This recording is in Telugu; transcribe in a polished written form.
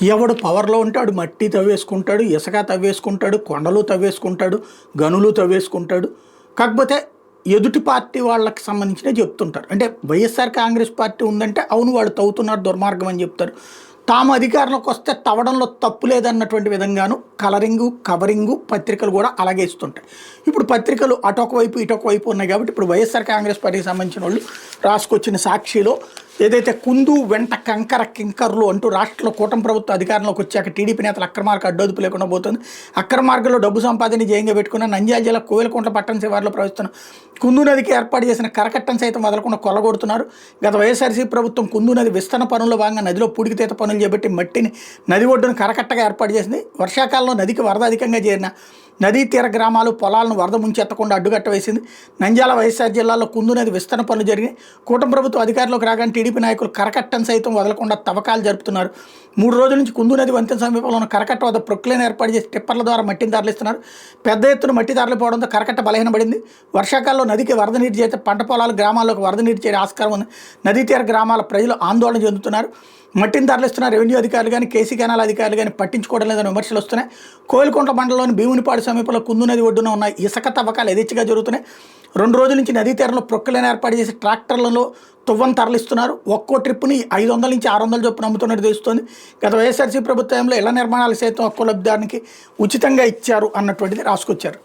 ఎవడు పవర్లో ఉంటే ఆడు మట్టి తవ్వేసుకుంటాడు, ఇసుక తవ్వేసుకుంటాడు, కొండలు తవ్వేసుకుంటాడు, గనులు తవ్వేసుకుంటాడు. కాకపోతే ఎదుటి పార్టీ వాళ్ళకి సంబంధించినవి చెప్తుంటారు. అంటే వైఎస్ఆర్ కాంగ్రెస్ పార్టీ ఉందంటే అవును వాళ్ళు తవ్వుతున్నారు దుర్మార్గం అని చెప్తారు. తాము అధికారంలోకి వస్తే తవ్వడంలో తప్పు లేదన్నటువంటి విధంగాను కవరింగు పత్రికలు కూడా అలాగే ఇస్తుంటాయి. ఇప్పుడు పత్రికలు అటొక వైపు ఇటొక వైపు ఉన్నాయి కాబట్టి ఇప్పుడు వైఎస్ఆర్ కాంగ్రెస్ పార్టీకి సంబంధించిన వాళ్ళు రాసుకొచ్చిన సాక్షిలో ఏదైతే కుందు వెంట కంకర కింకర్లు అంటూ రాష్ట్రంలో కూటమి ప్రభుత్వం అధికారంలోకి వచ్చాక టీడీపీ నేతలు అక్రమార్గ అడ్డొదుపు లేకుండా పోతుంది. అక్రమార్గంలో డబ్బు సంపాదన జయంగా పెట్టుకున్న నంద్యాల జిల్లా కోవెలకుంట్ల పట్టణ శివారులో ప్రవహిస్తున్న కుందు నదికి ఏర్పాటు చేసిన కరకట్టను సైతం వదలకుండా కొల్లగొడుతున్నారు. గత వైఎస్ఆర్సీ ప్రభుత్వం కుందు నది విస్తరణ పనుల్లో భాగంగా నదిలో పూడికితీత పనులు చేపట్టి మట్టిని నది ఒడ్డును కరకట్టగా ఏర్పాటు చేసింది. వర్షాకాలంలో నదికి వరద అధికంగా చేరిన నదీ తీర గ్రామాలు పొలాలను వరద ముంచెత్తకుండా అడ్డుకట్ట వేసింది. నంద్యాల వైఎస్ఆర్ జిల్లాలో కుందు నది విస్తరణ పనులు జరిగినాయి. కూటమి ప్రభుత్వం అధికారంలోకి రాగానే టీడీపీ నాయకులు కరకట్టను సైతం వదలకుండా తవ్వకాలు జరుపుతున్నారు. 3 రోజుల నుంచి కుందు నది వంతెన సమీపంలో ఉన్న కరకట్ట వద్ద ప్రొక్లైన్ ఏర్పాటు చేసి టిప్పర్ల ద్వారా మట్టిని తరలిస్తున్నారు. పెద్ద ఎత్తున మట్టి తరలిపోవడంతో కరకట్ట బలహీనపడింది. వర్షాకాలంలో నదికి వరద నీరు చేస్తే పంట పొలాలు గ్రామాల్లోకి వరద నీరు చేరే ఆస్కారం ఉంది. నదీ తీర గ్రామాల ప్రజలు ఆందోళన చెందుతున్నారు. మట్టిని తరలిస్తున్న రెవెన్యూ అధికారులు కానీ కేసీ కెనాల్ అధికారులు కానీ పట్టించుకోవడం లేదని విమర్శలు వస్తున్నాయి. కోయిలకుంట్ల మండలంలోని భీమునిపాడు సమీపంలో కుందు నది ఒడ్డున ఉన్న ఇసుక తవ్వకాలు యథేచ్ఛగా జరుగుతున్నాయి. 2 రోజుల నుంచి నదీ తీరంలో ప్రొక్కలను ఏర్పాటు చేసి ట్రాక్టర్లలో తువ్వను తరలిస్తున్నారు. ఒక్కో ట్రిప్ని 500 నుంచి 600 చొప్పున అమ్ముతున్నట్టు తెలుస్తోంది. గత వైఎస్ఆర్సీ ప్రభుత్వంలో ఇళ్ల నిర్మాణాలు సైతం ఒక్కో లబ్ధిదారునికి ఉచితంగా ఇచ్చారు అన్నటువంటిది రాసుకొచ్చారు.